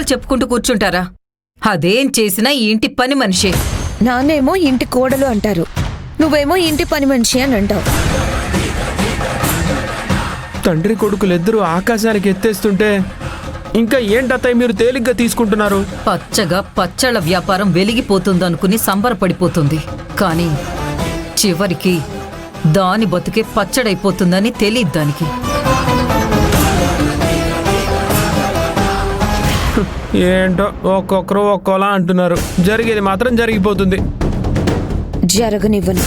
సాకులు చెప్పుకుంటూ కూర్చుంటారా? అదేం చేసినా ఈ ఇంటి పని మనిషే. నాన్నేమో ఇంటి కోడలు అంటారు, నువ్వేమో ఇంటి పని మనిషి అని అంటావు. తండ్రి కొడుకులిద్దరూ ఆకాశానికి ఎత్తేస్తుంటే ఇంకా ఏంటత్తయ్య మీరు తేలిగ్గా తీసుకుంటున్నారు? పచ్చగా పచ్చళ్ళ వ్యాపారం వెలిగిపోతుందనుకుని సంబరపడిపోతుంది. కానీ చివరికి దాని బతుకే పచ్చడైపోతుందని తెలియదు దానికి. ఏంటో ఒక్కొక్కరు ఒక్కోలా అంటున్నారు. జరిగేది మాత్రం జరిగిపోతుంది. జరగనివ్వను.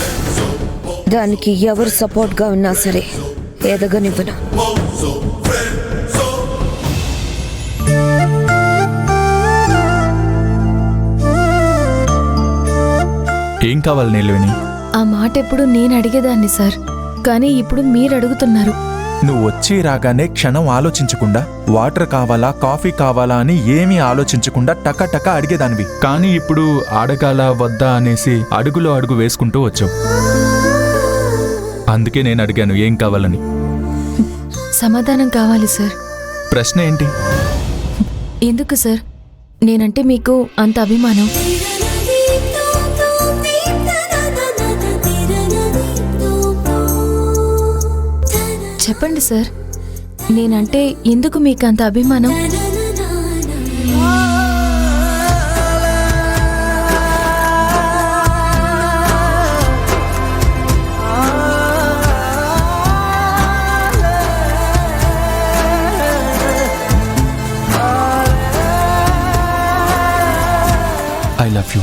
దానికి ఎవరు సపోర్ట్గా ఉన్నా సరే ఎదగనివ్వను. ఏం కావాలి నిలవేణి? ఆ మాట ఎప్పుడు నేను అడిగేదాన్ని సార్, కానీ ఇప్పుడు మీరు అడుగుతున్నారు. నువ్వు వచ్చి రాగానే క్షణం ఆలోచించకుండా వాటర్ కావాలా కాఫీ కావాలా అని ఏమీ ఆలోచించకుండా టక అడిగేదానివి. కానీ ఇప్పుడు అడగాల వద్దా అనేసి అడుగులో అడుగు వేసుకుంటూ వచ్చావు. అందుకే నేను అడిగాను ఏం కావాలని. సమాధానం కావాలి సార్. ప్రశ్న ఏంటి? ఎందుకు సార్ నేనంటే మీకు అంత అభిమానం? చెప్పండి సార్, నేనంటే ఎందుకు మీకు అంత అభిమానం? I love you.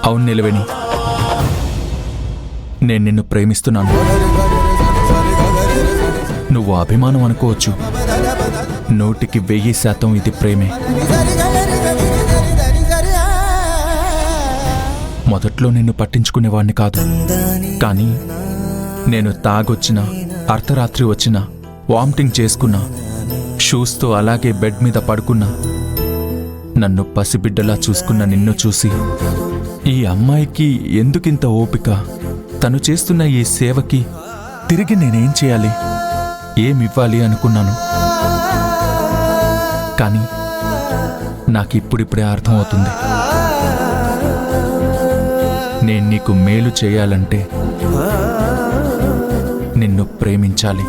అవును నిలవేణి, నేను నిన్ను ప్రేమిస్తున్నాను. నువ్వు అభిమానం అనుకోవచ్చు, 100% ఇది ప్రేమే. మొదట్లో నిన్ను పట్టించుకునేవాణ్ణి కాదు, కానీ నేను తాగొచ్చినా అర్ధరాత్రి వచ్చినా వామిటింగ్ చేసుకున్నా షూస్తో అలాగే బెడ్ మీద పడుకున్నా నన్ను పసిబిడ్డలా చూసుకున్న నిన్ను చూసి ఈ అమ్మాయికి ఎందుకింత ఓపిక, తను చేస్తున్న ఈ సేవకి తిరిగి నేనేం చేయాలి, ఏమివ్వాలి అనుకున్నాను. కానీ నాకిప్పుడిప్పుడే అర్థమవుతుంది, నేను నీకు మేలు చేయాలంటే నిన్ను ప్రేమించాలి,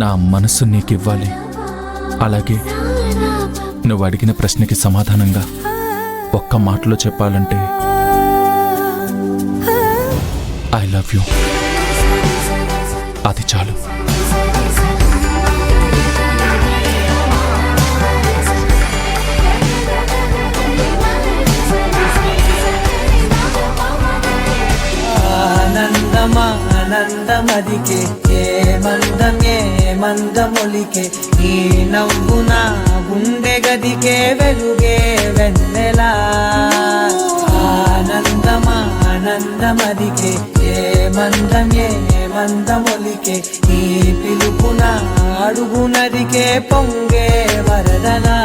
నా మనసు నీకివ్వాలి. అలాగే నువ్వు అడిగిన ప్రశ్నకి సమాధానంగా ఒక్క మాటలో చెప్పాలంటే ఐ లవ్ యూ. అది చాలు. ఆనందమదికే ఏ మందమొలికే ఈ నవ్వున గుండె గదికే వెలుగే వెన్నెలా. ఆనందమదికే ఏ మందమొలికే ఈ పిలుపున అడుగునదికే పొంగే వరదలా.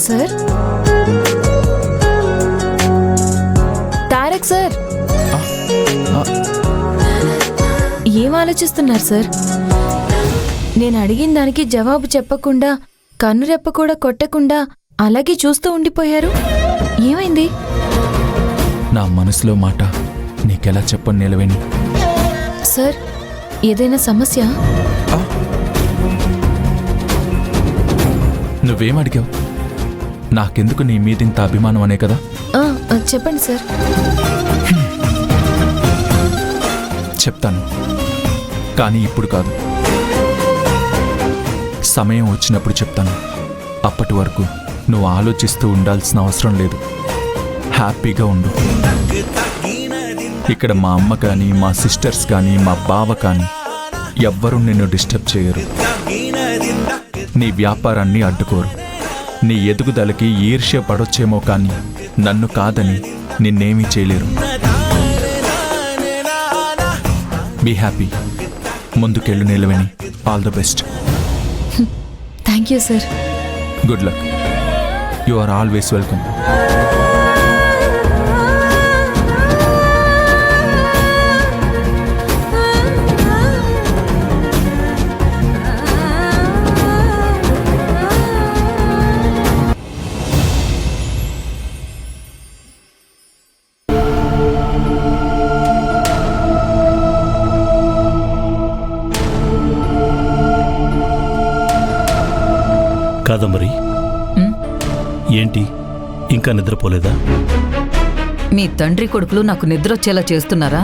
సార్ తారక్ సార్, ఏం ఆలోచిస్తున్నారు సార్? నేను అడిగిన దానికి జవాబు చెప్పకుండా కన్నురెప్ప కూడా కొట్టకుండా అలాగే చూస్తూ ఉండిపోయారు. ఏమైంది? నా మనసులో మాట నీకెలా చెప్పను నిలవేణి. సార్ ఏదైనా సమస్య? నువ్వేం అడిగావు? నాకెందుకు నీ మీదింత అభిమానం అనే కదా. చెప్పండి సార్. చెప్తాను, కానీ ఇప్పుడు కాదు, సమయం వచ్చినప్పుడు చెప్తాను. అప్పటి వరకు నువ్వు ఆలోచిస్తూ ఉండాల్సిన అవసరం లేదు. హ్యాపీగా ఉండు. ఇక్కడ మా అమ్మ కానీ మా సిస్టర్స్ కానీ మా బావ కానీ ఎవ్వరూ నిన్ను డిస్టర్బ్ చేయరు. నీ వ్యాపారాన్ని అడ్డుకోరు. నీ ఎదుగుదలకి ఈర్ష్య పడొచ్చేమో కానీ నన్ను కాదని నిన్నేమీ చేయలేరు. Be happy. ముందుకెళ్ళు Neelaveni. All the best. Thank you sir. Good luck. You are always welcome. Kadambari, ఏంటి ఇంకా నిద్రపోలేదా? మీ తండ్రి కొడుకులు నాకు నిద్రొచ్చేలా చేస్తున్నారా?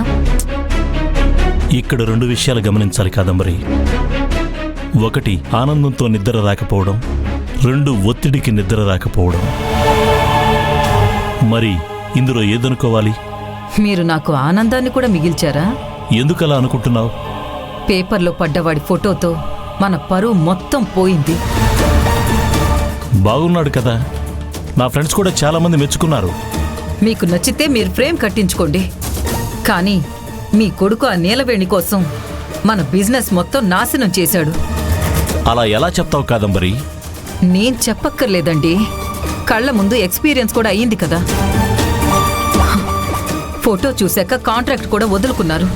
ఇక్కడ 2 విషయాలు గమనించాలి కాదంబరి. 1 ఆనందంతో నిద్ర రాకపోవడం, 2 ఒత్తిడికి నిద్ర రాకపోవడం. మరి ఇందులో ఏదనుకోవాలి? మీరు నాకు ఆనందాన్ని కూడా మిగిల్చారా? ఎందుకలా అనుకుంటున్నావు? పేపర్లో పడ్డవాడి ఫోటోతో మన పరువు మొత్తం పోయింది. బాగున్నాడు కదా, నా ఫ్రెండ్స్ కూడా చాలా మంది మెచ్చుకున్నారు. మీకు నచ్చితే మీరు ఫ్రేమ్ కట్టించుకోండి, కానీ మీ కొడుకు ఆ నీలవేణి కోసం మన బిజినెస్ మొత్తం నాశనం చేశాడు. అలా ఎలా చెప్తావు కాదంబరి? నేను చెప్పక్కర్లేదండి, కళ్ళ ముందు ఎక్స్పీరియన్స్ కూడా అయ్యింది కదా. ఫోటో చూశాక కాంట్రాక్ట్ కూడా వదులుకున్నారు.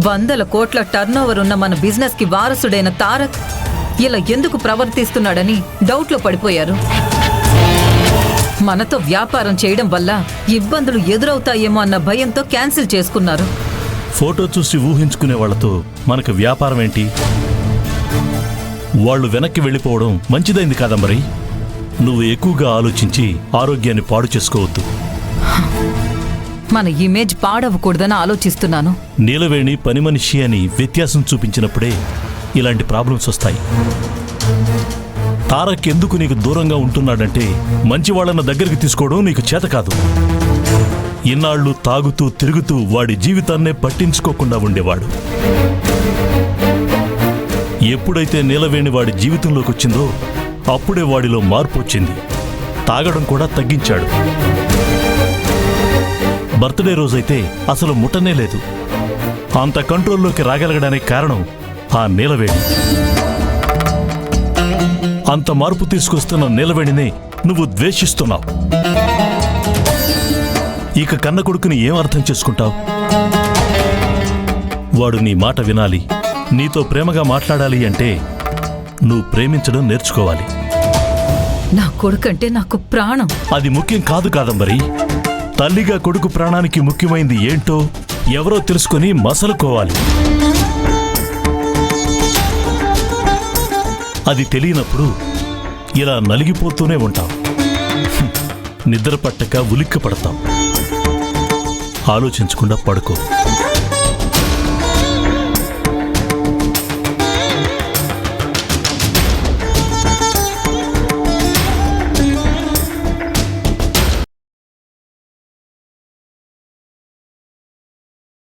100 కోట్ల టర్నోవర్ ఉన్న మన బిజినెస్ కి వారసుడైన తారక్ ఇలా ఎందుకు ప్రవర్తిస్తున్నాడని డౌట్లో పడిపోయారు. మనతో వ్యాపారం చేయడం వల్ల ఇబ్బందులు ఎదురవుతాయేమో అన్న భయంతో క్యాన్సిల్ చేసుకున్నారు. ఫోటో చూసి ఊహించుకునే వాళ్లతో మనకు వ్యాపారం ఏంటి? వాళ్ళు వెనక్కి వెళ్ళిపోవడం మంచిదైంది కాదంబరి. నువ్వు ఎక్కువగా ఆలోచించి ఆరోగ్యాన్ని పాడు చేసుకోవద్దు. మన ఇమేజ్ పాడవకూడదని ఆలోచిస్తున్నాను. నీలవేణి పని మనిషి అని వ్యత్యాసం చూపించినప్పుడే ఇలాంటి ప్రాబ్లమ్స్ వస్తాయి. తారక్ ఎందుకు నీకు దూరంగా ఉంటున్నాడంటే మంచి వాళ్ళని దగ్గరికి తీసుకోవడం నీకు చేత కాదు. ఇన్నాళ్ళు తాగుతూ తిరుగుతూ వాడి జీవితాన్నే పట్టించుకోకుండా ఉండేవాడు. ఎప్పుడైతే నీలవేణి వాడి జీవితంలోకి వచ్చిందో అప్పుడే వాడిలో మార్పు వచ్చింది. తాగడం కూడా తగ్గించాడు. బర్త్డే రోజైతే అసలు ముట్టనే లేదు. అంత కంట్రోల్లోకి రాగలగడానికి కారణం ఆ నీలవేణి. అంత మార్పు తీసుకొస్తున్న నీలవేణిని నువ్వు ద్వేషిస్తున్నావు. ఇక కన్న కొడుకుని ఏం అర్థం చేసుకుంటావు? వాడు నీ మాట వినాలి, నీతో ప్రేమగా మాట్లాడాలి అంటే నువ్వు ప్రేమించడం నేర్చుకోవాలి. నా కొడుకంటే నాకు ప్రాణం. అది ముఖ్యం కాదు కాదంబరి. తల్లిగా కొడుకు ప్రాణానికి ముఖ్యమైంది ఏంటో ఎవరో తెలుసుకొని మసలుకోవాలి. అది తెలియనప్పుడు ఇలా నలిగిపోతూనే ఉంటాం. నిద్ర పట్టక ఉలిక్కి పడతాం. ఆలోచించకుండా పడుకో.